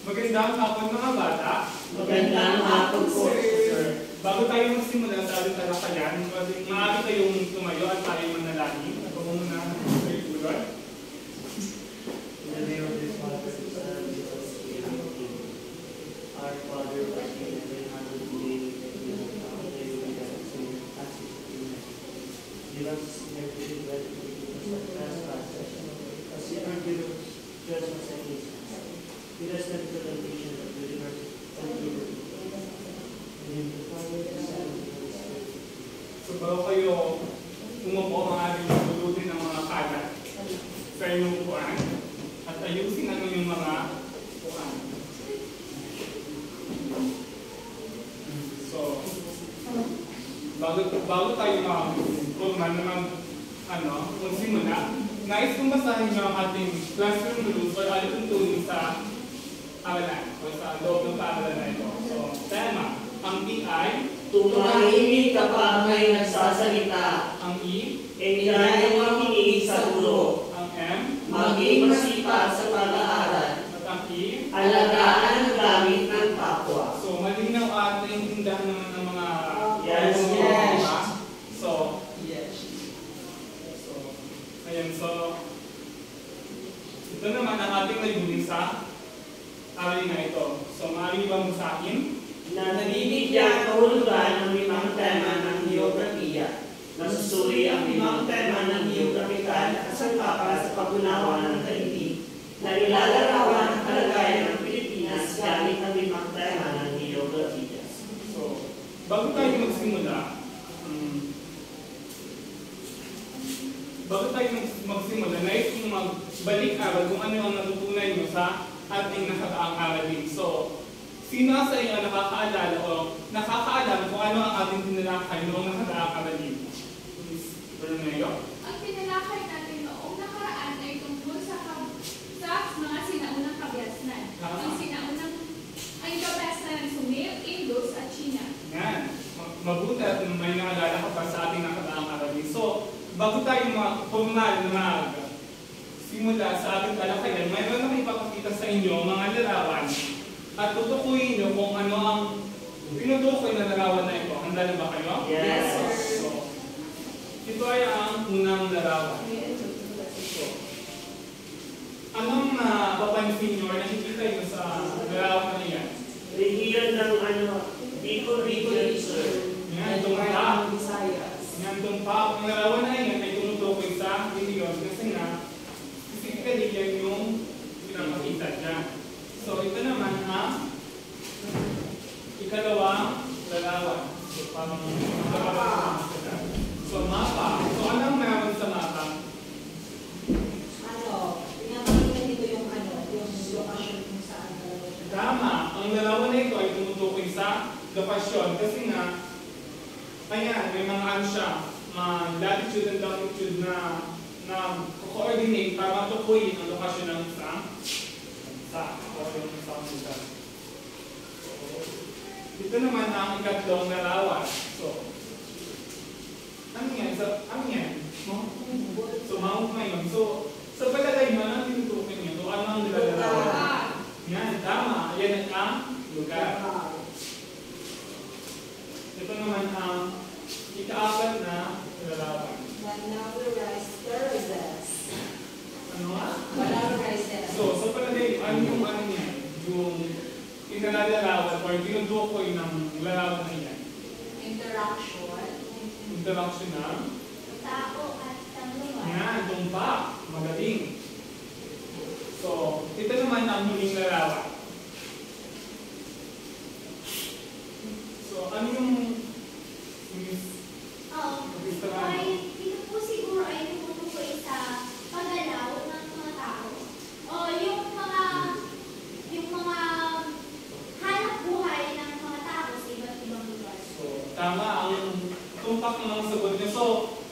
Magandang hapon mga bata. Magandang hapon po, sir. Bago tayo magsimula sa ating talakayan, maaari kayong tumayo at tayo manalangin. Ako muna kayo tulad. In the name of the Father, the Son, and the Holy Spirit. Our Father, who art in heaven, hallowed be thy name. Thy will be done on earth as it is in heaven. Give us this day our daily bread, and forgive us our trespasses, as we forgive those who trespass against us. Lead us not into temptation, but deliver us from evil. In the name of the Father, the Son, and the Holy Spirit. So bago kayo umupo, maaari magulutin ang mga kalat sa inyong upuan at ayusin ang inyong mga upuan. So, bago tayo magsimula, nais kong basahin niyo ang ating classroom rules or ating tuloy sa aralan o sa loob ng paaralan na ito. So, tema, ang E ay Tumahimik kapag may nagsasalita. ang E, Engayo ang makinig sa guro. ang M, Maging masipag sa pag-aaral. at ang E. Alagaan ang gamit ng kapwa. So, malinaw ating tindahan naman ng mga Yes, mga yes. diba? So, Yes. ayan, so, ito naman ang ating layunin sa aralin na ito. So, maaari ba mo sa akin? Na nabibigyan kahulugan ng limang tema ng geografiya. Nasusuri ang limang tema ng geographical na kasangkapan sa pag-unawa ng daigdig na ilalarawan ang kalagayan ng Pilipinas gamit ang limang tema ng geografiya. So, bago tayo magsimula, nais kong magbalik-aral kung ano ang natutunan nyo sa ating nakataang aralin. So, sino sa inyo ang nakakaalala o nakakaalam kung ano ang ating tinalakay noong nakataang aralin? Miss Berneo? Ang tinalakay natin noong nakaraan ay tungkol sa mga sinaunang kabyasnan. Ang kabyasnan ng Sumer, Indus at China. Yan. Mabuti at may naalala ka pa sa ating nakataang aralin. So, bago tayo formal na simula sa ating talakayan, mayroon akong ipapakita sa inyo mga larawan at tutukuyin nyo kung ano ang tinutukoy na larawan na ito. Handa na ba kayo? Yes. So, ito ay ang unang larawan. So, anong papansin nyo or nakikita nyo sa larawan na yan? Rehiyon ng Bicol region, sir. Yan, tumpa. Yan, tumpa. Ang larawan na yan ay tumutukoy sa rehiyon kasi nga, specifically yan yung pinapakita dyan. So, ito naman ang ikalawang larawan. So, mapa. So, anong meron sa mapa? Pinapakita dito yung lokasyon kung saan talaga siya. Tama. Ang larawan na ito ay tumutukoy sa lokasyon kasi nga, ayan, may mga ano siya, latitude and longitude na coordinate para matukoy ang lokasyon ng isang bansa. Ito naman ang ikatlong larawan. So, ano yan? So, Mount Mayon. So, sa palagay mo, anong tinutukoy niyo? So, ano ang nilalarawan? Yan, tama. Yan ang lugar. Ito naman ang ika-apat na larawan. Manaurized terraces. Ano nga? Manaurized terraces. So, sa palagay, ano yung yan? Yung inalalarawan or tinutukoy ng larawan na yan? Interaction ng Tao at tangluan. yan, tumpak. Magaling. So, ito naman ang huling larawan. So, ano yung Ito po siguro ay tumutukoy sa paggalaw ng mga tao. O yung mga hanap buhay ng mga tao sa iba't ibang lugar. So, tama ang tumpak ng mga sagot niyo. So,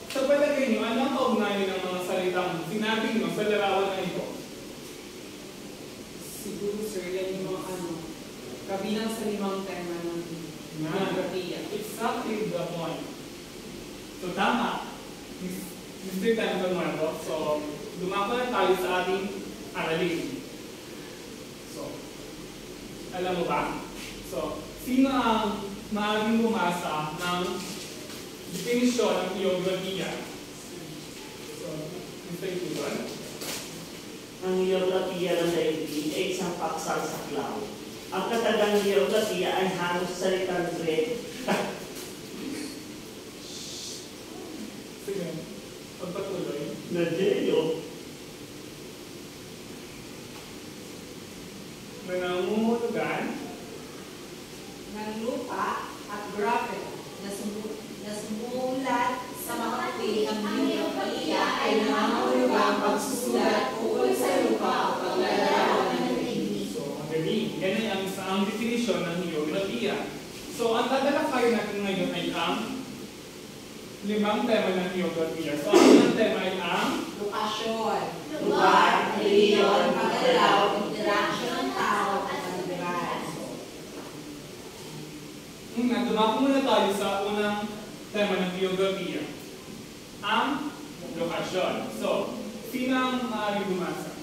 sa palagay niyo, ano ang kaugnayan ng mga salitang sinabi niyo sa larawan na ito? Siguro, sir, yan yung kabilang sa limang tema ng geografiya. Exactly the point. So, tama. Mr. Temple Marco. So, dumako na tayo sa ating aralin. So, Alam mo ba? So, sino ang maaaring bumasa ng definisyon ng geografiya? So, Mr. Tudor. Ang geografiya ng daigdig ay isang paksal sa cloud. Ang katagang geografiya ay halos salitang Grek. Sige, pagpatuloy. Na Geo. Na nangungulugan ng lupa at gravel na sumulat sa mga tuwing ang geografiya ay nangangahulugang pagsusulat ukol sa lupa o paglalawan ng daigdig. So, magaling. Yan ay ang definisyon ng geografiya. So, ang tatalakayin natin ngayon ay ang 5 tema ng geografiya. So, ang unang tema ay ang Lokasyon, Lugar, reliyon, paggalaw, interaksyon ng tao at pagbibiran. Dumako muna tayo sa unang tema ng geografiya. Ang lokasyon. So, sino ang maaaring bumasa?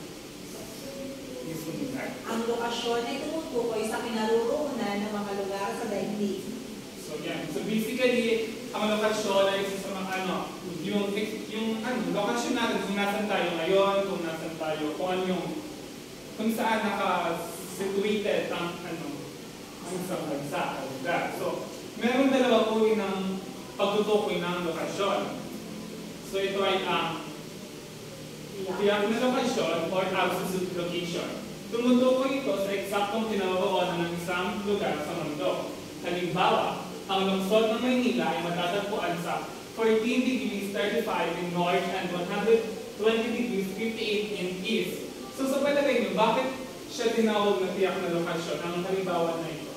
Gusto mo na? Ang lokasyon ay tumutukoy sa kinaroroonan ng mga lugar sa daigdig. So, yan. So, basically, ang lokasyon ay isa sa mga yung lokasyon natin, kung nasan tayo ngayon, kung nasan tayo, kung saan naka-situated ang isang bansa o lugar. So, meron dalawang uri ng pagtutukoy ng lokasyon. So, ito ay ang tiyak na lokasyon or absolute location. Tumutukoy ito sa eksaktong kinaroroonan ng isang lugar sa mundo. Halimbawa, ang lungsod ng Maynila ay matatagpuan sa 14 degrees 35 in north and 120 degrees 58 in east. So sa palagay niyo, bakit siya tinawag na tiyak na lokasyon ang halimbawa na ito?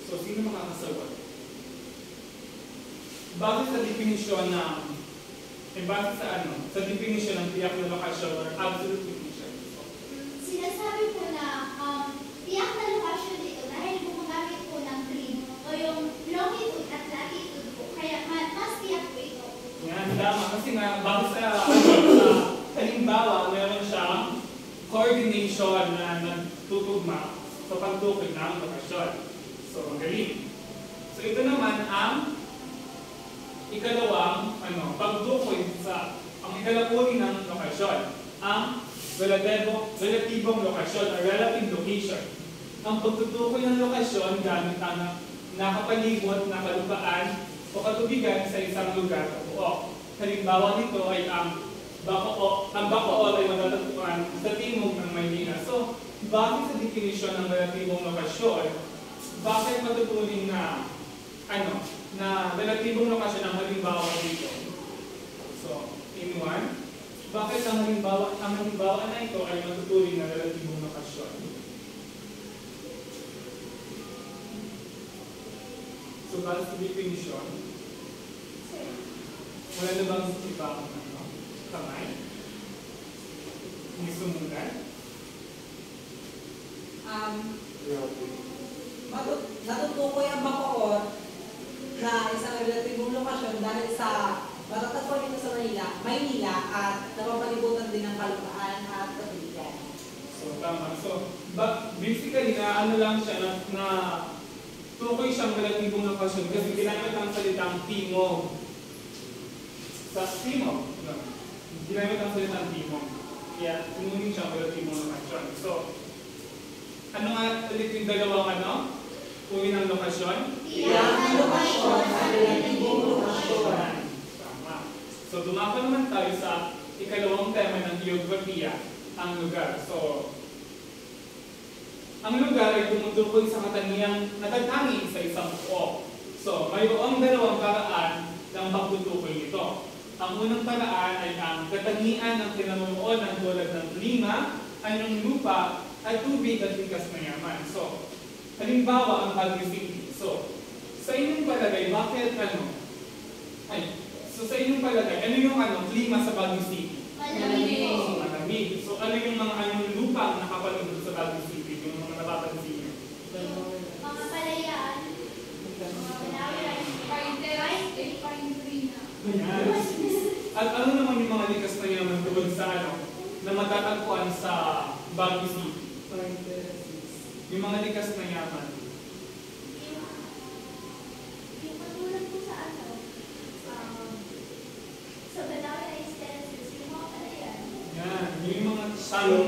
So sino makakasagot? Bakit sa definisyon ng sa definisyon ng tiyak na lokasyon or absolute location? Sinasabi po na tiyak na lokasyon dito dahil gumagamit po ng grid o yung longitude at latitude po. Kaya mas tiyak po ito. Yan, tama. Kasi nga, bakit sa halimbawa, meron siyang coordination na nagtutugma sa pagtukoy ng lokasyon. So, magaling. So, ito naman ang ikalawang pagtukoy ang ikalapuri ng lokasyon. Ang relatibong lokasyon or relative location. Ang pagtutukoy ng lokasyon gamit ang nakapalibot na kalupaan o katubigan sa isang lugar o buo. Halimbawa nito ay ang Bacoor ay matatagpuan sa timog ng Maynila. So, bakit sa definisyon ng relatibong lokasyon, bakit matutunin na relatibong lokasyon ang halimbawa dito? So, in one, bakit ang halimbawa na ito ay matutunin na relatibong lokasyon? So, bakit sa definisyon? Wala na bang ibang kamay? Hindi sumunod? Natutukoy ang Bacoor na isang relatibong lokasyon dahil sa matatagpuan dito sa Maynila at napapalibutan din ng kalupaan at katubigan. So, tama. So, basically, lang siya na tukoy siyang relatibong lokasyon kasi ginamit ang salitang timog. Sa timog. Ginamit ang salitang timog. Kaya, tumunin siyang relatibong lokasyon. So, ano nga ulit yung dalawang uri ng lokasyon? Tiyak na lokasyon at relatibong lokasyon. Tama. So, dumako naman tayo sa ikalawang tema ng geografiya, ang lugar. So, ang lugar ay tumutukoy sa katangiang natatangi sa isang buo. So, mayroong dalawang paraan ng pagtutukoy nito. Ang unang paraan ay ang katangian ng kinaroroonan tulad ng klima, anyong lupa, at tubig at likas na yaman. So, halimbawa ang Baguio City. So, sa inyong palagay, sa inyong palagay, ano yung klima sa Baguio City? Malamig. So, malamig. So, ano yung mga lupa ang nakapalugod sa Baguio City? Yung mga napapansin niyo? Mga palayaan. Ayan. At ano naman yung mga likas na yaman tungkol sa na matatagpuan sa Baguio City? Yung mga likas na yaman. Yung katulad po sa sa banana instances, yung mga palayan. Yan, yung mga shallow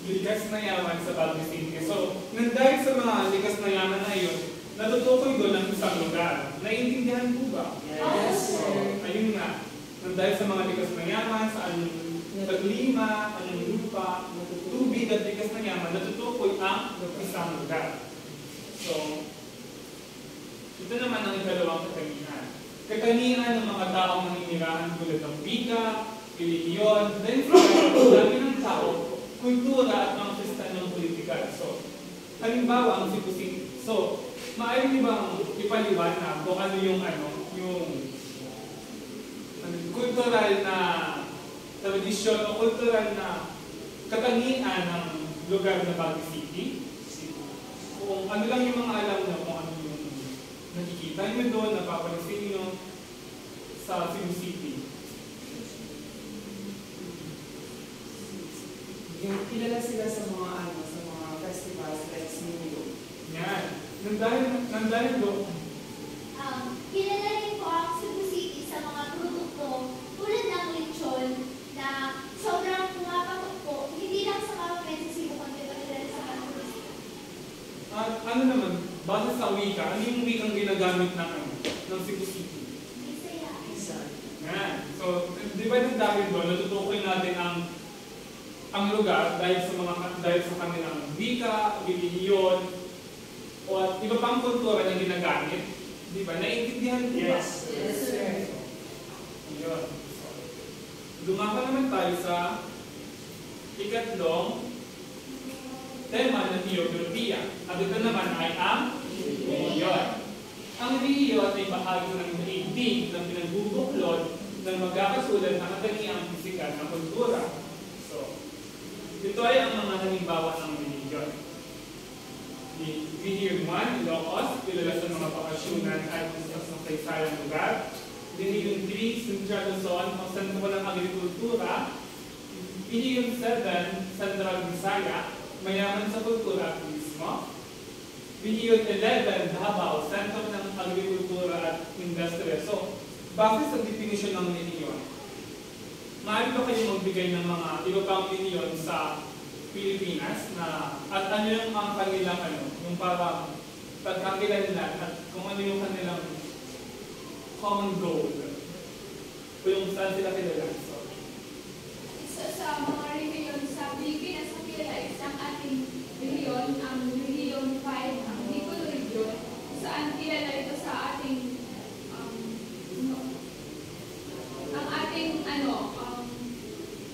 likas na yaman sa Baguio City. So, dahil sa mga likas na yaman na yun, natutukoy doon ang isang lugar. Naiintindihan po ba? Yes. So, ayun nga. Dahil sa mga likas na yaman, sa anong paglima, anong lupa, tubig at likas na yaman, natutukoy ang isang lugar. So, ito naman ang ikalawang katangian. Katangian ng mga taong naninirahan tulad ng wika, relihiyon, dahil sa dami ng tao, kultura at mga kristanong politikal. So, halimbawa, ang Cebu City. So, maaari niyo bang ipaliwanag kung ano yung kultural na tradisyon o kultural na katangian ng lugar na Baguio City? Kung ano lang yung mga alam nyo, kung ano yung nakikita nyo doon, napapansin nyo sa Cebu City. Yung kilala sila sa mga sa mga festivals like Sinigo. Yan. Nandahil doon. Kilala rin po ang Cebu City sa mga produkto tulad ng lechon na sobrang pumapatok po, hindi lang sa mga Cebu, kundi pati sa mga turista. At ano naman, base sa wika, ano yung wikang ginagamit ng Cebu City? Bisaya. Yan. So, di ba dahil doon, natutukoy natin ang lugar dahil sa kanilang wika, relihiyon, o at iba pang kultura na ginagamit. Di ba? Naiintindihan ko ba? Yes. Yes, sir. Yun. Dumako naman tayo sa ikatlong tema ng geografiya. At ito naman ay ang relihiyon. Ang relihiyon ay bahagi ng daigdig na pinagbubuklod ng magkakasulat na katangiang pisikal na kultura. So, ito ay ang mga halimbawa ng relihiyon. Relihiyon 1, Ilocos, kilala sa mga bakasyunan at sa kaysayang lugar. Relihiyon 3, Central Luzon, ang sentro ng agrikultura. Relihiyon 7, Central Visaya, mayaman sa kultura at turismo. Relihiyon 11, Davao, sentro ng agrikultura at industriya. So, base sa definition ng relihiyon, maaari ba kayo magbigay ng mga iba pang relihiyon sa Pilipinas na at ano yung mga kanilang yung parang pagkakilanlan at kung ano yung kanilang common goal o yung saan sila kilala. Isa sa mga relihiyon sa Pilipinas na kilala is ang ating relihiyon, ang relihiyon 5, ang Bicol Region, saan kilala ito sa ating ang ating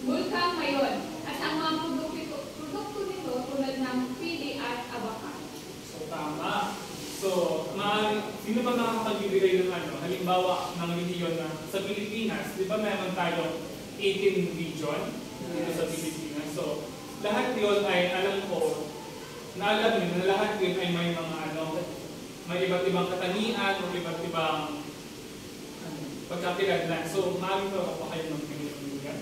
bulkan ngayon. At ang mga produkto nito tulad ng pili at abakan. So tama. So, sino ba nakakapagbibigay ng halimbawa ng relihiyon na sa Pilipinas, di ba meron tayo 18 region dito sa Pilipinas. So, lahat yun ay alam ko, naalam nyo na lahat yun ay may mga may iba't ibang katangian o iba't ibang pagkakilanlan. So, maaari pa kayo mag-relihiyon yan?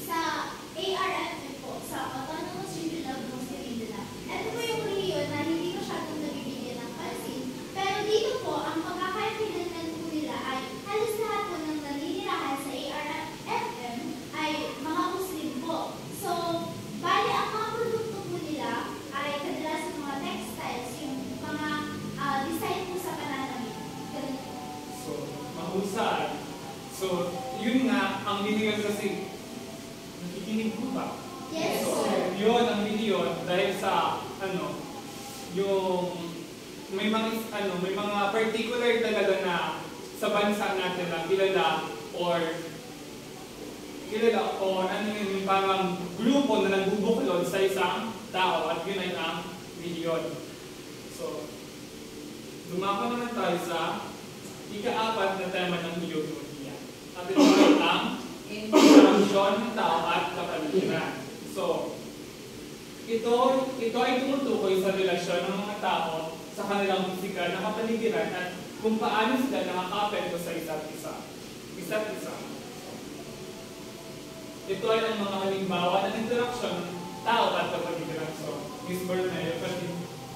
Sa ARFM po, sa Autonomous Region of Muslim Mindanao. Ito po yung relihiyon na hindi masyadong nabibigyan ng pansin. Pero dito po, ang pagkakakilanlan po nila ay halos lahat po ng naninirahan sa ARFM ay mga Muslim po. So, bali ang mga produkto po nila ay kadalasan mga textiles, yung mga design po sa pananamit. Ganun po. So, mahusay. So, yun nga, ang relihiyon kasi nakikinig ko ba? Yes, So, sir. yun ang relihiyon dahil sa yung may mga particular talaga na sa bansa natin na kilala or yung parang grupo na nagbubuklod sa isang tao at yun ay ang relihiyon. So, dumako naman tayo sa ika-4 na tema ng geografiya. At ito ay ang interaksyon ng tao at kapaligiran. So, ito ay tumutukoy sa relasyon ng mga tao sa kanilang pisikal na kapaligiran at kung paano sila nakaka-apekto sa isa't isa. Ito ay ang mga halimbawa ng interaksyon ng tao at kapaligiran. So, Ms. Bernay, pwede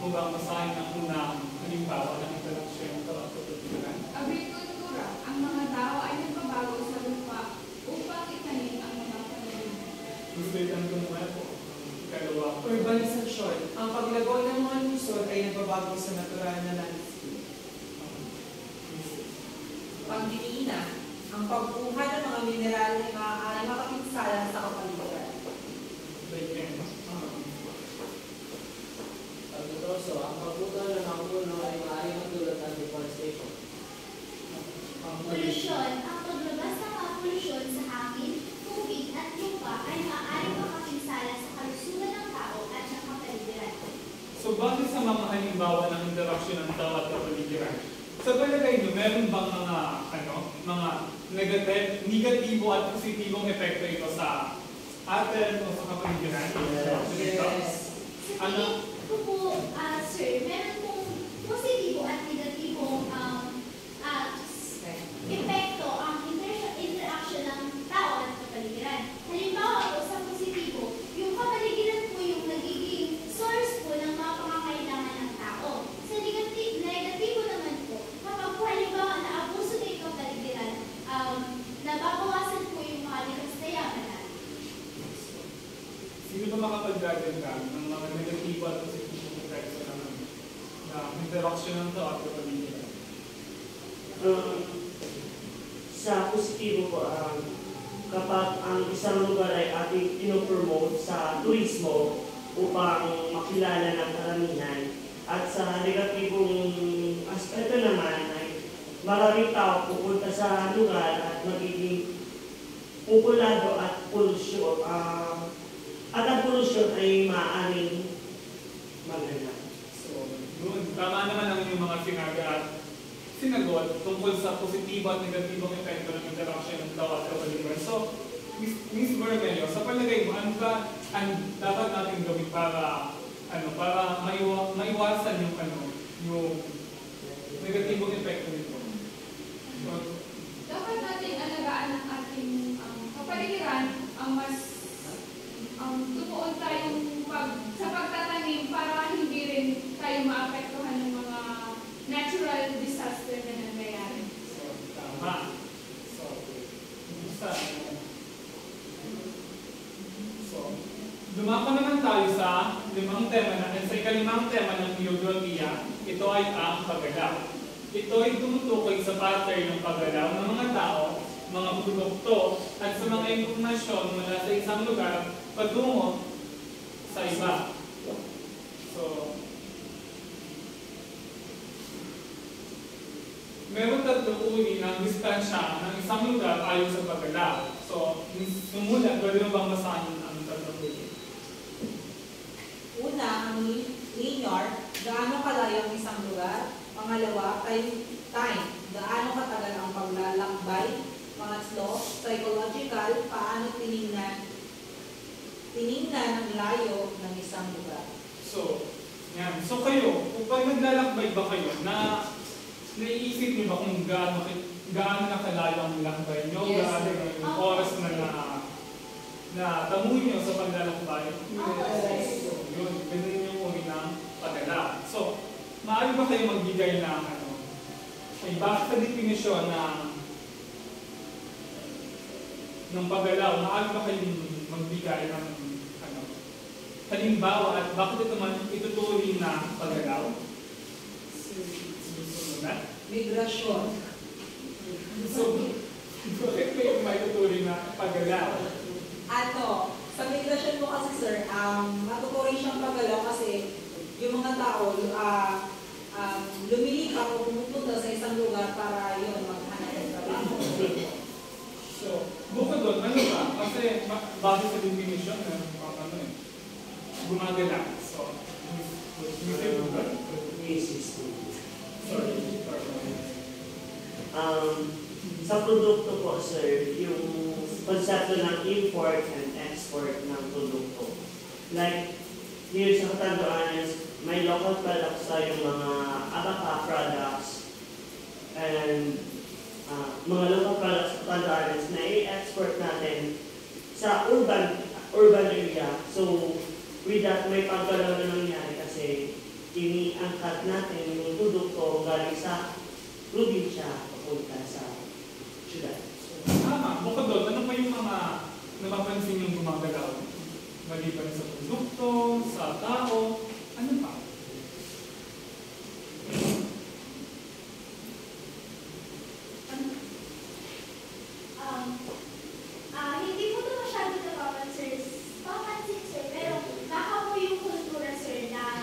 mo bang basahin ang unang halimbawa ng interaksyon ito at kapatiran? Agrikultura, ang mga tao ay nagbabago sa lupa upang itanim ang mga pananim. Gusto itang kumuha po. Ikalawa. Urbanisasyon. Ang paglago ng mga lungsod ay nagbabago sa natural na landscape. Pagdiniina. Ang pagkuha ng mga mineral ay maaaring makapinsala sa kapaligiran. Pagtutoso, ang pagputol ng mga puno ay maaaring magdulot ng deforestation. Polusyon. Ang paglabas ng mga polusyon sa hangin, tubig at lupa ay maaaring makapinsala sa kalusugan ng tao at ng kapaligiran. So, bakit sa mga halimbawa ng interaksyon ng tao at kapaligiran? Sa palagay niyo, meron bang mga negatibo at positibong epekto ito sa atin o sa kapaligiran? Yes. Sa tingin ko po, sir, meron pong positibo at negatibong epekto ang interaction ng tao at kapaligiran. Halimbawa po sa positibo, yung kapaligiran po yung nagiging source po ng mga pangangailangan ng tao. Sa negatibo naman po, kapag po halimbawa na-abuso na yung kapaligiran, nababawasan po yung mga likas na yaman natin. Sino ba makapagdagdag ng mga negatibo at positibong epekto ng interaksyon ng tao at kapaligiran? Sa positibo po, kapag ang isang lugar ay ating pinopromote sa turismo upang makilala ng karamihan, at sa negatibong aspeto naman ay maraming tao pupunta sa lugar at magiging populado at polusyon. At ang polusyon ay maaaring maganda. So, doon, tama naman ang inyong mga sinabi at sinagot tungkol sa positibo at negatibong epekto ng interaksyon ng tao at kapaligiran. So, Ms. Bermelio, sa palagay mo, ano ba ang dapat natin gawin para maiwasan yung negatibong epekto nito? Dapat natin alagaan ang ating kapaligiran ang mas tumuon tayong sa pagtatanim para hindi rin tayo maapektuhan ng mga natural disaster na nangyayari. So, tama. So, dumako naman tayo sa ikalimang tema ng geografiya. Ito ay ang paggalaw. Ito ay tumutukoy sa pattern ng paggalaw ng mga tao, mga produkto, at sa mga impormasyon mula sa isang lugar patungo sa iba. So, meron tatlong uri ng distansya ng isang lugar ayon sa paggalaw. So, sumulat, pwede mo bang basahin ang tatlong uri? Una, ang linear, gaano kalayo ang isang lugar. Pangalawa, time, gaano katagal ang paglalakbay. Pangatlo, psychological, paano tiningnan ang layo ng isang lugar. So, yan. So kayo, kung naglalakbay ba kayo, naiisip niyo ba kung gaano na kalayo ang lakbay niyo? Yes, Gaano sir. yung oras na tamuhin niyo sa paglalakbay? Yes. So, yun, ganun yung uri ng paggalaw. So, maaari ba kayo magbigay ng bakit sa definisyon ng paggalaw, maaari ba kayong magbigay ng halimbawa at bakit ito man ituturing na paggalaw? Migrasyon. So, bakit kayo maituturing na paggalaw? Sa migrasyon mo kasi sir, matuturing siyang paggalaw kasi yung mga tao, lumilipat o pumupunta sa isang lugar para yun, maghanap ng trabaho. So, bukod doon, ano ba? Kasi base sa definition, gumagala. So, sorry. Sa produkto po, sir, yung konsepto ng import and export ng produkto. Like, here sa Catanduanes, may local products tayong mga Abaca products and mga local products sa Catanduanes na i-export natin sa urban area. So, with that, may paggalaw na nangyari kasi probinsya papunta sa syudad. Tama. Bukod doon, ano pa yung mga napapansin yung gumagalaw? Maliban sa produkto, sa tao, ano pa? Hindi ko ito masyado napapansin, sir, pero baka po yung kultura, sir, na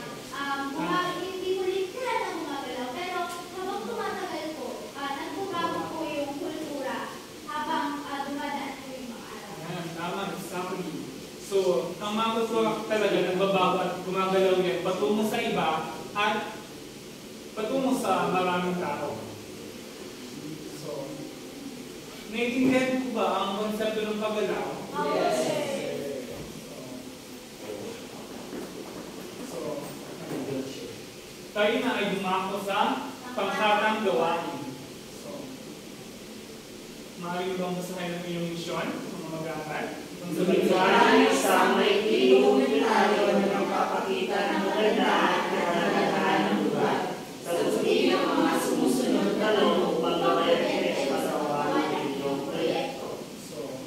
hindi mo rin kailan na gumagalaw, pero habang tumatagal po, nagbabago po yung kultura habang dumadaan po yung mga araw. Yan, tama, exactly. So, ang mga kultura talaga nagbabago at gumagalaw yan patungo sa iba at patungo sa maraming tao. So, naiintindihan ko ba ang konsepto ng paggalaw? Yes. So, tayo na ay dumako sa panghatang gawain. So, maaari mo bang basahin ang iyong misyon, mga mag-aaral? Lumisan sa may dokumentaryo na nagpapakita ng magandaan at kagandahan ng lugar. Sa usapin ng mga sumusunod na loob upang mapayagin sa kasawa ng inyong proyekto. So,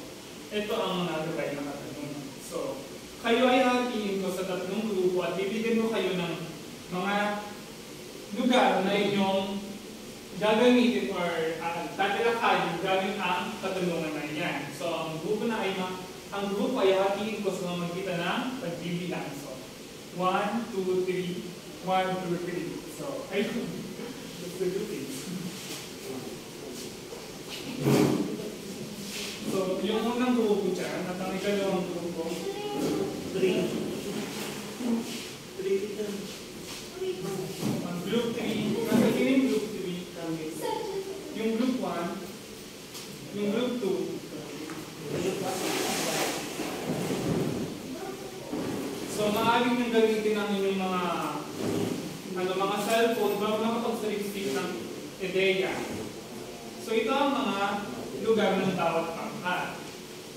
ito ang mga gabay na katanungan. So, kayo ay hatiin ko sa 3 grupo at bibigyan ko kayo ng mga lugar na inyong gagamitin or tatalakayin gamit ang katanungan na yan. So, ang grupo ay hatiin ko sa magitan ng pagbibilang. So, 1, 2, 3, 1, 2, 3. So, ayun. Let's do this. So, yung unang grupo dyan, at ang ikalawang grupo, 3. ang group 3, nasa yung group 3, yung group 1, yung group 2. So, maaaring nang gamitin ang inyong mga cellphone bago nakapagsalitsik ng ideya. So, ito ang mga lugar ng bawat pangkat.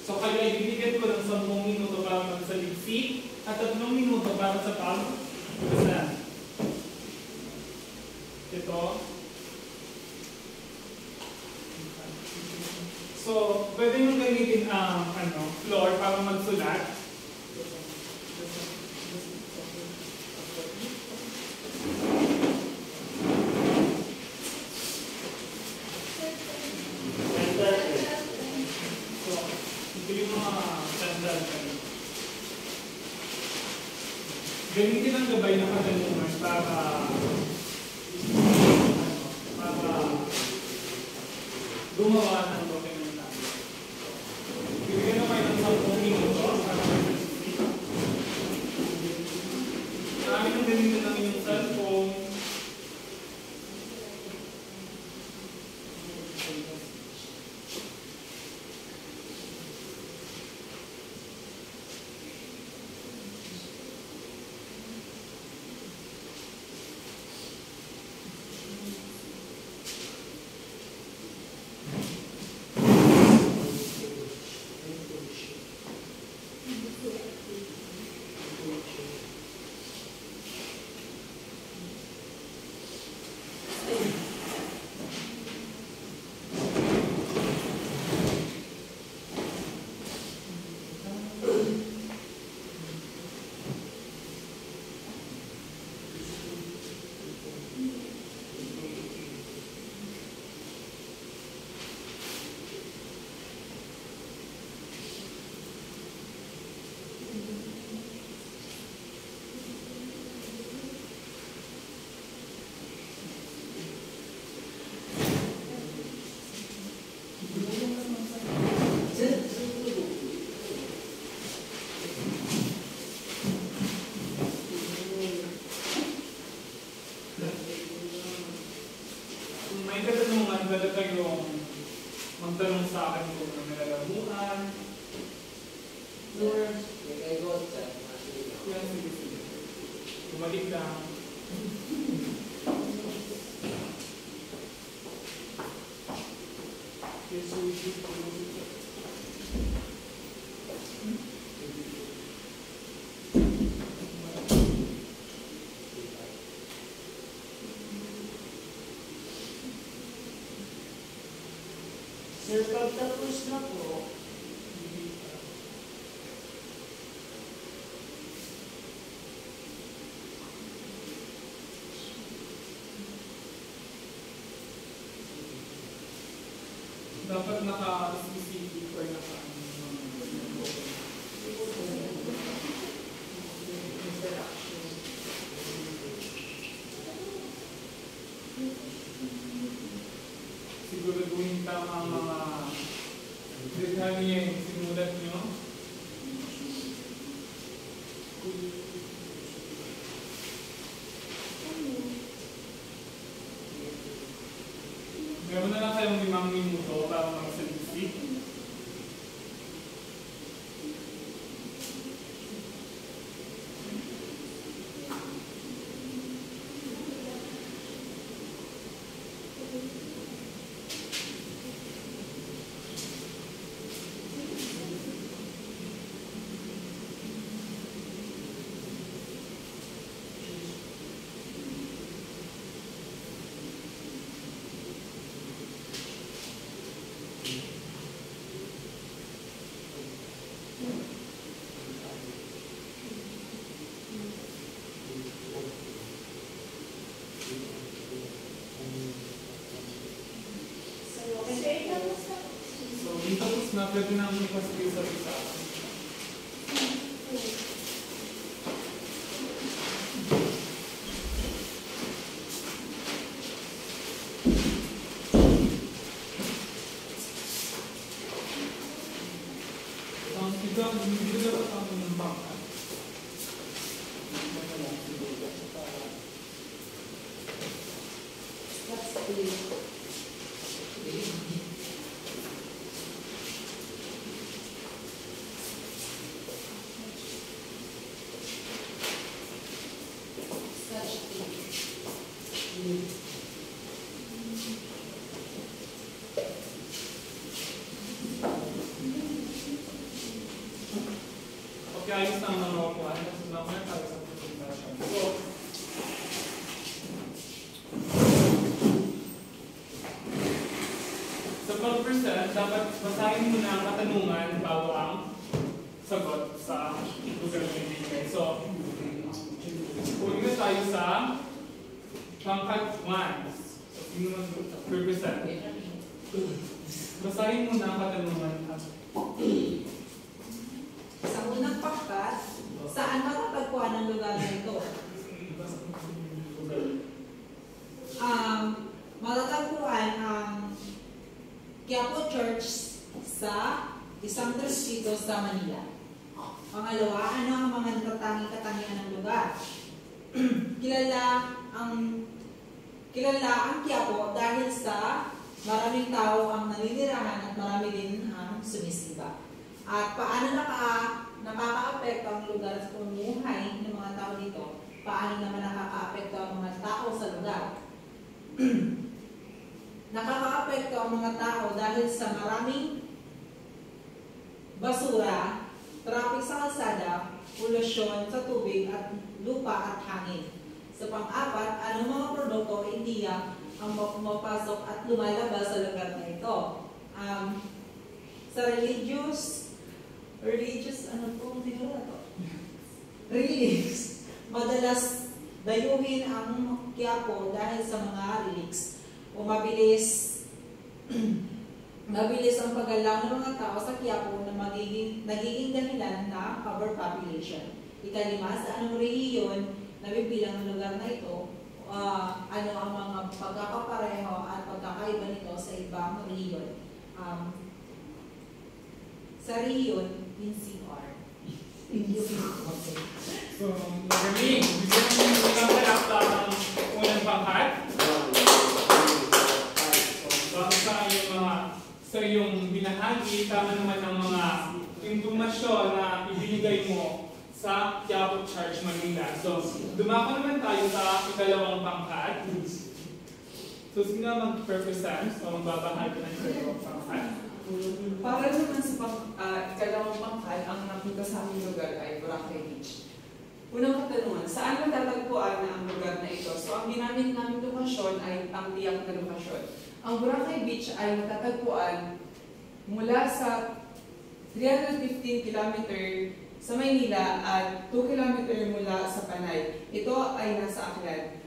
So, kayo ay bibigyan ko ng 10 minuto para magsaliksik at 3 minuto para sa pag-usapan. Ito. So, pwede nyo gamitin ang floor para magsulat. So, ito yung mga sandal kayo. Gamitin ang gabay ng katanungan para gumawa ng dokumentan. Bibigyan na kayo ng 10 minuto para mag-speak. Marami nang gamitin namin yung cellphone. May katanungan, pwede kayong magtanong sa akin kung may nalalamuan. Yan, sige. Tumalik lang. Sir, pagtapos na po, Dapat naka-CCTV or naka siguraduhin tama ang mga detalye yung sinulat nyo. Meron na lang kayong 5 minuto para mag-selfie. So, dito tapos na, pwede namin ipasipil sa isa. Hindi dapat ang bangka. that's the Okay, ayos na ang mga kuhan. Kasi mamaya tayo sa presentation. So, sa pag-present, dapat basahin mo na ang katanungan bago ang sagot sa lugar na ibigay. So, huwag na tayo sa pangkat 1. So, sino mag-present? Basahin mo na ang katanungan at sa unang pangkat, saan matatagpuan ang lugar na ito? Matatagpuan ang Quiapo Church sa isang distrito sa Manila. Pangalawa, ano ang mga natatanging-katangian ng lugar? Kilala ang Quiapo dahil sa maraming tao ang naninirahan at marami din ang sumisiba. At paano nakaka-apekto ang lugar sa pamumuhay ng mga tao dito? Paano naman nakaka-apekto ang mga tao sa lugar? Nakaka-apekto ang mga tao dahil sa maraming basura, traffic sa kalsada, polusyon sa tubig at lupa at hangin. Sa pang-apat, anong mga produkto o ideya ang pumapasok at lumalabas sa lugar na ito? Sa religious, ano po ang tinura to? Relics. Madalas dayuhin ang Quiapo dahil sa mga relics. O mabilis ang paggalaw ng mga tao sa Quiapo na nagiging dahilan na overpopulation. Ikalima, sa anong rehiyon nabibilang ang lugar na ito? Ano ang mga pagkakapareho at pagkakaiba nito sa ibang rehiyon? Sa rehiyon, NCR. so, magaling. Bigyan mo ng palakta ang unang pangkat. Basta yung mga sa iyong binahagi, tama naman ang mga impormasyon na ibinigay mo sa Quiapo Church Manila. So, dumako naman tayo sa ikalawang pangkat. So, sino mag-represent o magbabahagi ng ikalawang pangkat? Para naman sa ikalawang pangkat, ang nakita sa aming lugar ay Boracay Beach. Unang katanungan, saan matatagpuan na ang lugar na ito? So, ang ginamit naming lokasyon ay ang tiyak na lokasyon. Ang Boracay Beach ay matatagpuan mula sa 315 kilometer sa Maynila at 2 kilometer mula sa Panay. Ito ay nasa Aklan.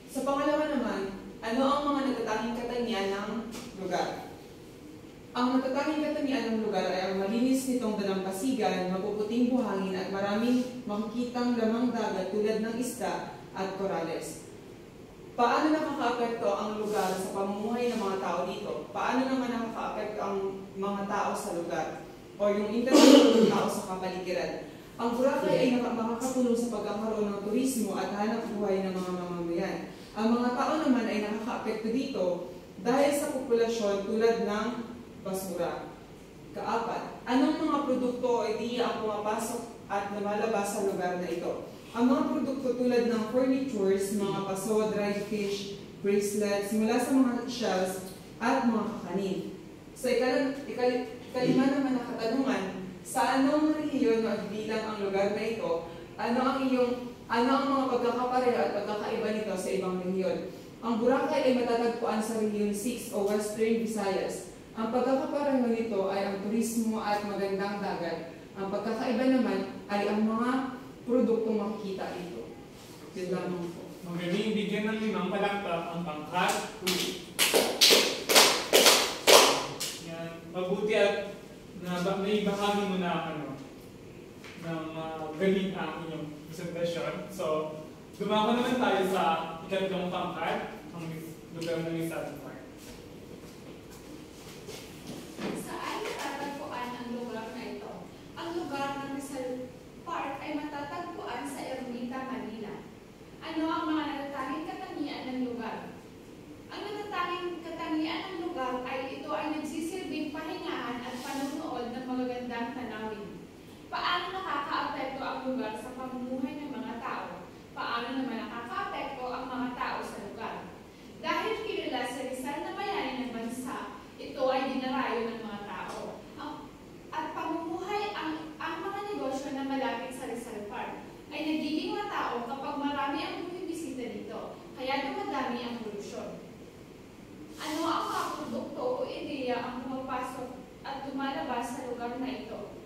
Sa pangalawa naman, ano ang mga natatanging katangian ng lugar? Ang natatanging katangian ng lugar ay ang malinis nitong dalampasigan, mapuputing buhangin at maraming makikitang lamang dagat tulad ng isda at korales. Paano nakakaapekto ang lugar sa pamumuhay ng mga tao dito? Paano naman nakakaapekto ang mga tao sa lugar? O yung interaksyon ng tao sa kapaligiran? Ang Boracay ay makakatulong sa pagkakaroon ng turismo at hanap buhay ng mga mamamayan. Ang mga tao naman ay nakakaapekto dito dahil sa populasyon tulad ng basura. Kaapat, anong mga produkto o ideya ang pumapasok at lumalabas sa lugar na ito? Ang mga produkto tulad ng furnitures, mga paso, dried fish, bracelets, mula sa mga shells at mga kakanin. So, ikalima naman na katanungan, sa anong rehiyon bilang ang lugar na ito? Ano ang mga pagkakapareho at pagkakaiba nito sa ibang rehiyon? Ang Boracay ay matatagpuan sa Rehiyon 6 o Western Visayas. Ang pagkakapareho nito ay ang turismo at magandang dagat. Ang pagkakaiba naman ay ang mga produktong makikita dito. Yun lamang po. Magaling bigyan ng 5 palakpak ang pangkat 2. Yan. Mabuti at may bahagi mo na galing ang inyong presentasyon. So, dumako naman tayo sa ikatlong pangkat, ang lugar ng Rizal Park. Saan matatagpuan ang lugar na ito? Ang lugar ng Rizal Park ay matatagpuan sa Ermita, Manila. Ano ang mga natatanging katangian ng lugar? Ang natatanging katangian ng lugar ay ito ay nagsisilbing pahingahan at panunood ng magagandang tanawin. Paano nakakaapekto ang lugar sa pamumuhay ng mga tao? Paano naman nakakaapekto ang mga tao sa lugar? Dahil kilala sa Rizal na bayani ng bansa, ito ay dinarayo ng mga tao. At pamumuhay ang mga negosyo na malapit sa Rizal Park ay nagiging matao kapag marami ang bumibisita dito, kaya dumadami ang polusyon. Ano ang mga produkto o ideya ang pumapasok at lumalabas sa lugar na ito?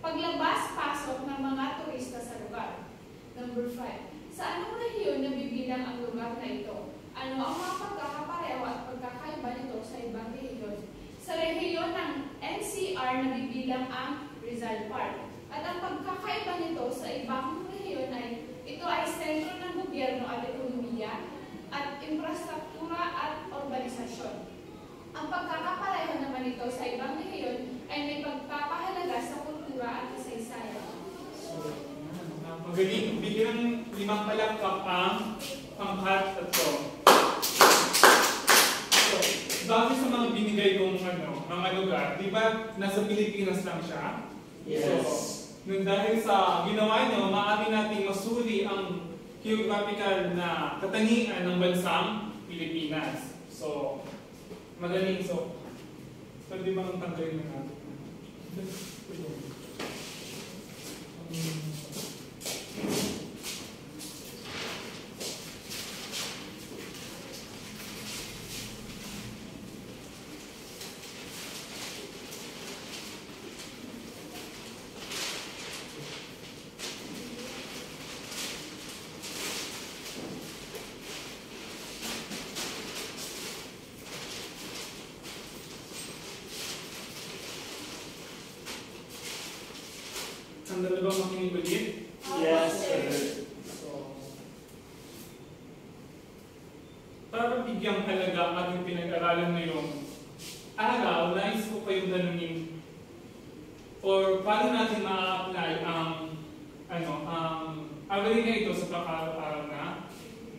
Paglabas-pasok ng mga turista sa lugar. Number 5. Sa anong rehiyon nabibilang ang lugar na ito? Ano ang mga pagkakapareho at pagkakaiba nito sa ibang rehiyon? Sa rehiyon ng NCR nabibilang ang Rizal Park. At ang pagkakaiba nito sa ibang rehiyon ay ito ay sentro ng gobyerno at ekonomiya at infrastruktura at urbanisasyon. Ang pagkakapareho naman nito sa ibang rehiyon ay may pagpapahalaga sa kultura at kasaysayan. Magaling, bigyan ng 5 palakpak ang pangkat 3. So, bago sa mga binigay kong mga lugar, di ba nasa Pilipinas lang siya? Yes. So, dahil sa ginawa nyo, maaari nating masuri ang geographical na katangian ng bansang Pilipinas. So, magaling. So, pwede ba ang tanggalin na natin? Sandali ba makinig ulit? Yes, sir. So, para bigyang halaga ating pinag-aralan ngayong araw, nais ko kayong tanungin or paano natin ma-apply ang aralin na ito sa pang-araw-araw na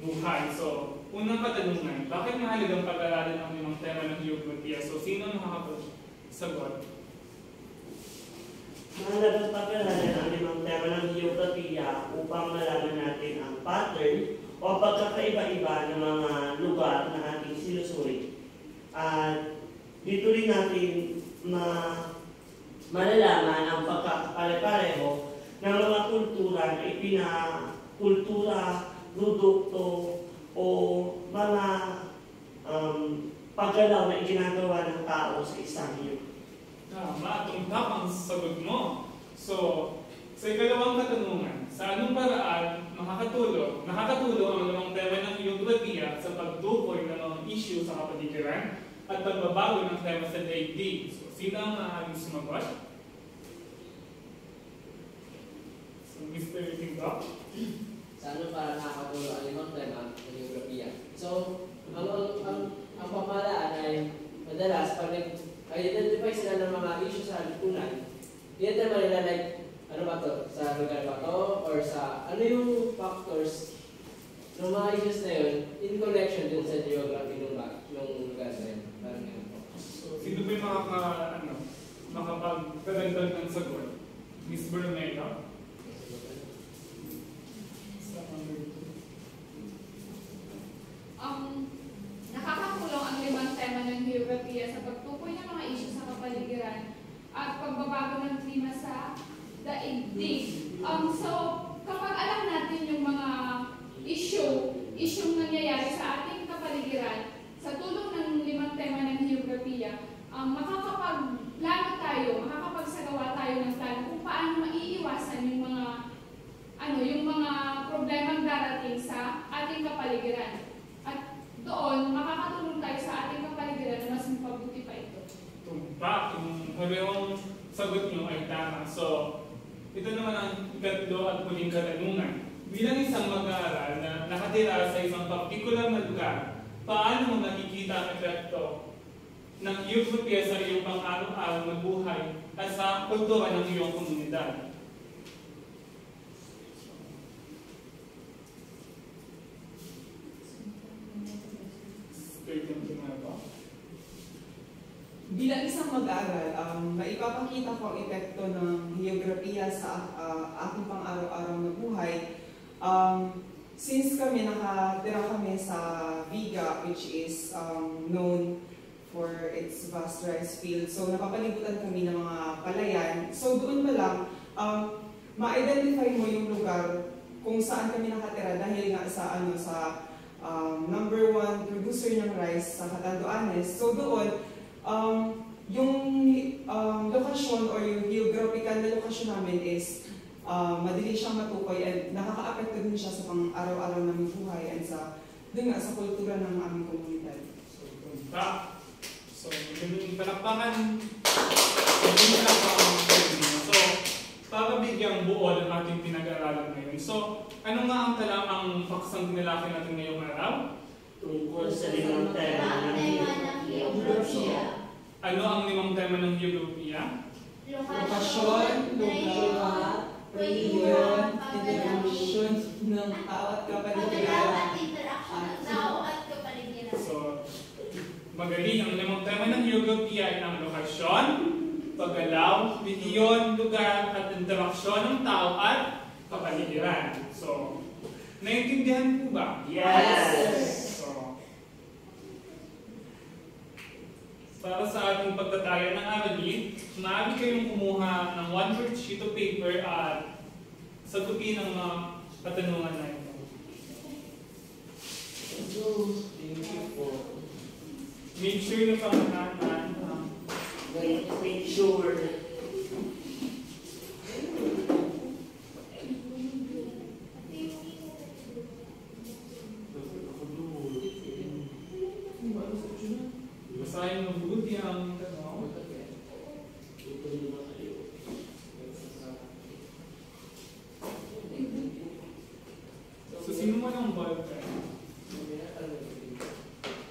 buhay. So, unang katanungan, bakit mahalagang pag-aralan ang limang tema ng geography? So, sino nakakapagsagot? Mahalagang pag-aralan ang 5 tema ng geografiya upang malaman natin ang pattern o pagkakaiba-iba ng mga lugar na ating sinusuri. At dito rin natin malalaman ang pagkakapare-pareho ng mga kultura na ipinakultura, produkto o mga paggalaw na ginagawa ng tao sa isang Tama, tumpak ang sagot mo. So, sa ikalawang katanungan, sa anong paraan nakakatulong ang lamang tema ng geografiya sa pagtukoy ng mga issue sa kapaligiran at pagbabago ng tema sa daigdig? So, sino ang maaaring sumagot? So, Mr. Tingdok? Sa ano para nakakatulong ang limang tema ng geografiya? So, ang pamahalaan ay madalas pag nag-identify sila ng mga issue sa lipunan, i-determine nila like, ano ba to? Sa lugar ba to? Or sa, ano yung factors ng mga issues na yun in connection din sa geography ng lugar na yun? Parang ganun po. So, sino ba yung makapagdagdag ng sagot? Miss Bermejo? Nakakatulong ang limang tema ng geografiya sa pagtukoy ng mga isyu sa kapaligiran at pagbabago ng klima sa daigdig. So, kapag alam natin yung mga isyong nangyayari sa ating kapaligiran, sa tulong ng limang tema ng geografiya, makakapagplano tayo, makakapagsagawa tayo ng plano kung paano maiiwasan yung mga problemang darating sa ating kapaligiran. At doon, makakatulong tayo sa ating kapaligiran na mas mapabuti pa ito. Tumpak, yung parehong sagot nyo ay tama. So, ito naman ang ikatlo at huling katanungan. Bilang isang mag-aaral na nakatira sa isang partikular na lugar, paano mo nakikita ang epekto ng geografiya sa iyong pang-araw-araw na buhay at sa kultura ng iyong komunidad? Bilang isang mag-aaral, maipapakita ko ang epekto ng geografiya sa aking pang-araw-araw na buhay. Since nakatira kami sa Viga, which is known for its vast rice field, so napapalibutan kami ng mga palayan. So doon pa lang, ma-identify mo yung lugar kung saan kami nakatira dahil nga sa number 1 producer ng rice sa Catanduanes. So doon, yung lokasyon or yung geographical na lokasyon namin is madali siyang matukoy at nakaka-apekto din siya sa pang-araw-araw ng buhay at sa kultura ng aming komunidad. So, palakpakan. So, para bigyang buo ng ating pinag-aaralan ngayon. So, ano nga ang paksang tinalaki natin ngayong araw? Tungkol sa limang tema ng geografiya. Ano ang limang tema ng geografiya? Lokasyon, lugar, reliyon, interaksyon ng tao at kapaligiran. So, magaling. Ang limang tema ng geografiya ay ang lokasyon, paggalaw, reliyon, lugar, at interaksyon ng tao at kapaligiran. So, naiintindihan po ba? Yes! Para sa ating pagtataya ng aralin, maaari kayong kumuha ng 1-word sheet of paper at sagutin ang mga katanungan na ito. Thank you po. Make sure na pangalanan. Make sure. Basahin mabuti ang tanong. So, sino mo ng ballpen?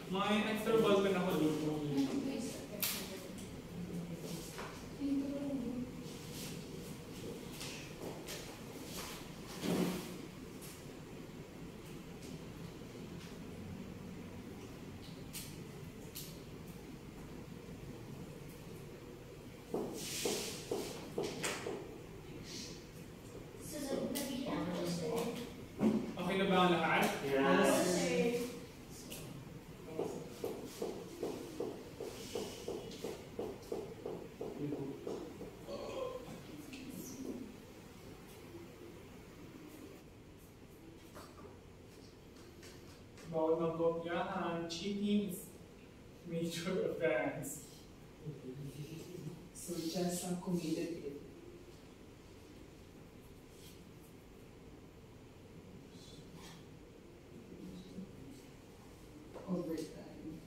May extra ballpen ako dito. Okay na ba ang lahat? Yes. Bawal magkopyahan. Cheating is major offense. So just committed it. Over time.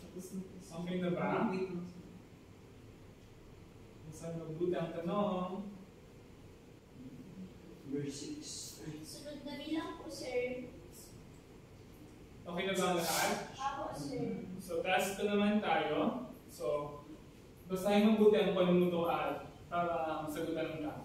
Tapos Okay na ba? wait lang. Saan mabuti ang tanong? Verse 6. Sunod na bilang po, sir. Okay na ba ang lahat? Ako, sir. So, task ko naman tayo. So, basahin mabuti ang panuntuan para masagutan ng tao.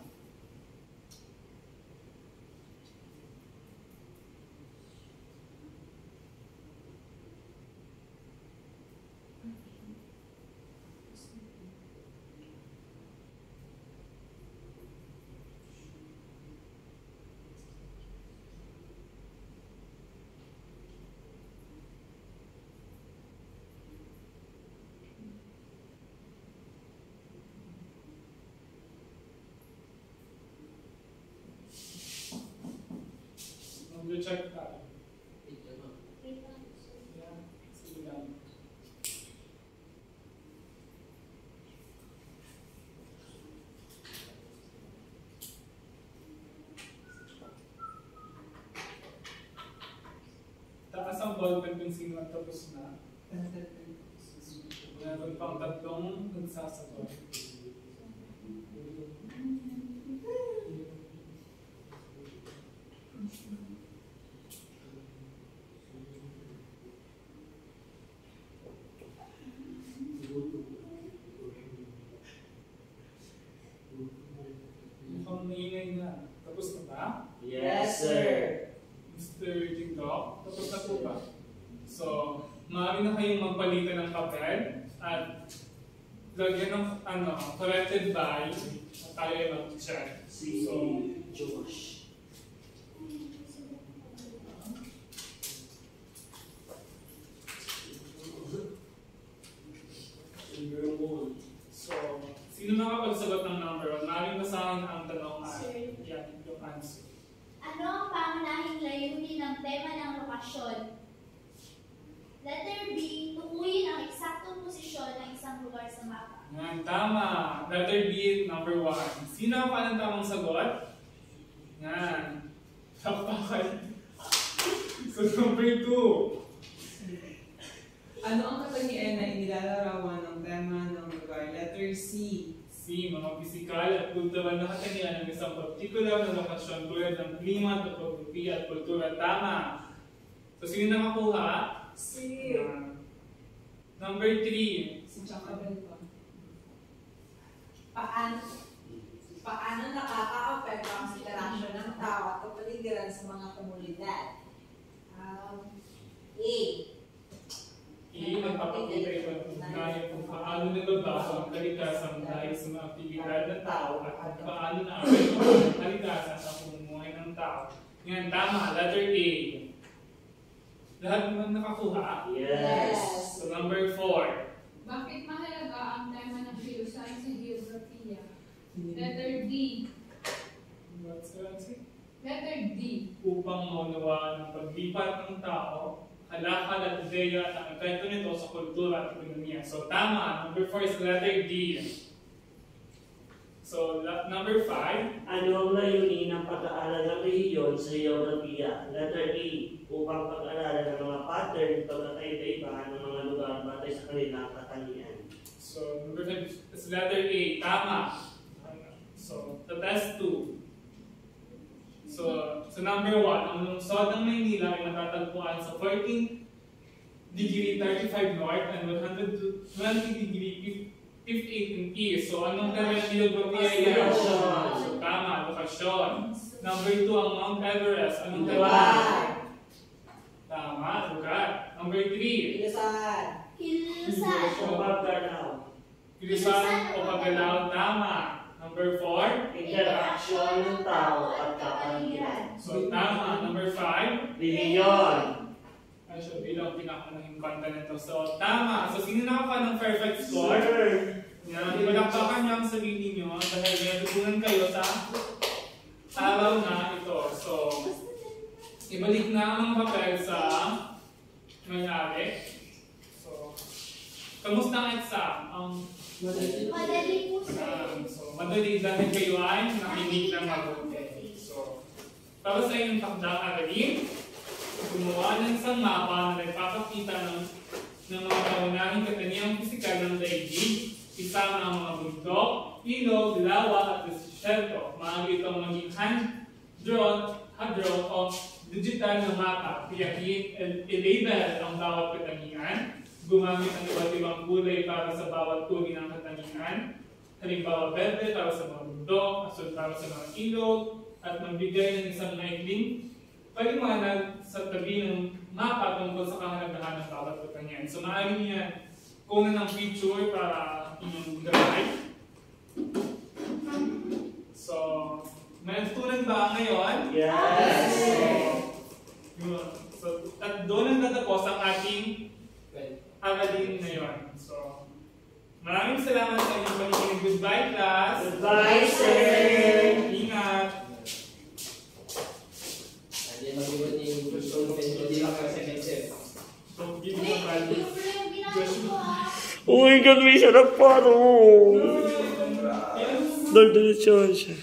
Mag-check tayo. Wait lang, sir. Yeah, sige lang. Taas ang ballpen kung sino ang tapos na. Meron pang tatlong nagsasagot. Mukhang maingay na. Tapos na ba? Yes, sir. Mr. TikTok, tapos na po ba? So, maaari na kayong magpalitan ng papel at lagyan ng corrected by at tayo ay mag-check. Si So, Josh. Number 1. so sino nakapagsagot ng number 1? Maaaring basahin ang tanong at Sir. yan yung answer. Ano ang pangunahing layunin ng tema ng lokasyon? Letter B, tukuyin ang eksaktong posisyon ng isang lugar sa mapa. Yan, tama. Letter B, number 1. Sino ang panang tamang sagot? Yan. Takpakan. So, number 2. Ano ang katangian na inilalarawan ng tema ng lugar? Letter C. C. Mga pisikal at kultural na katangian ng isang partikular na lokasyon tulad ng klima, topografi at kultura. Tama. So, sino nakakuha? C. Yan. Number 3. Si Chacabel pa. Paano nakaka-apekto ang sitwasyon ng tao at kapaligiran sa mga komunidad? A. Nagpapakita ito ng ugnayan kung paano nagbabago ang kalikasan dahil sa mga aktibidad ng tao at kung paano naapekto ang kalikasan sa pamumuhay ng tao. Yan, tama. Letter A. Lahat naman nakakuha? Yes. So, number 4. Bakit mahalaga ang tema ng filosofiya sa geografiya? Letter D. What's the answer? Letter D. Upang maunawaan ang paglipat ng tao, halakad at ideya at ang epekto nito sa kultura at ekonomiya. So, tama. Number 4 is letter D. So, number 5. Ano ang layunin ng pag-aaral ng rehiyon sa geografiya? Letter A. Upang pag-aaralan ng mga pattern at pagkakaiba ng mga lugar batay sa kanilang katangian. So, number 5 is letter A. Tama. So, the test 2. So number 1, ang lungsod ng Maynila ay natatagpuan sa 14 degree 35 north and 120 degree 58 in east. So, anong term ng geografiya yan? Lokasyon. So, tama, lokasyon. Number 2, ang Mount Everest. Anong term? Lugar. Tama, lugar. Number 3, Ilusan. Kilusan. Pagkakalaw. Kilisan o Pagalaw. Tama. Number 4, Interaksyon ng tao at kapaligiran. so tama. Number 5, Rehiyon. ay siya bilang pinakunahing kanta nito. So, tama. So, sino nakakuha ng perfect score? Sir. Yan, palakpakan niyo ang sarili niyo dahil natutunan kayo sa araw na ito. So, ibalik na ang papel sa may-ari. So, Kamusta ang exam? Madali po, sir. So, madali dahil kayo ay nakinig ng mabuti. So, para sa inyong takdang aralin, gumawa ng isang mapa na nagpapakita ng mga kaunahing katangiang pisikal ng daigdig, isama ang mga bundok, ilog, lawa at desierto. Maaari itong maging hand-drawn o digital na mapa. Kaya i-label ang bawat katangian, gumamit ng iba't ibang kulay para sa bawat uri ng katangian. Halimbawa, berde para sa mga bundok, asul para sa mga ilog, at magbigay ng isang maikling paliwanag sa tabi ng mapa tungkol sa kahalagahan ng bawat katangian. So, maaari niya kunan ng picture para inyong gamay. So, may natutunan ba ngayon? Yes! So, at doon ang tatapos ang ating aralin ngayon. So, maraming salamat sa inyong pakikinig. Goodbye, class! Goodbye, sir! Ingat! So, give me a value. Oh my God, may sarap pa, no? Dagdagan siya.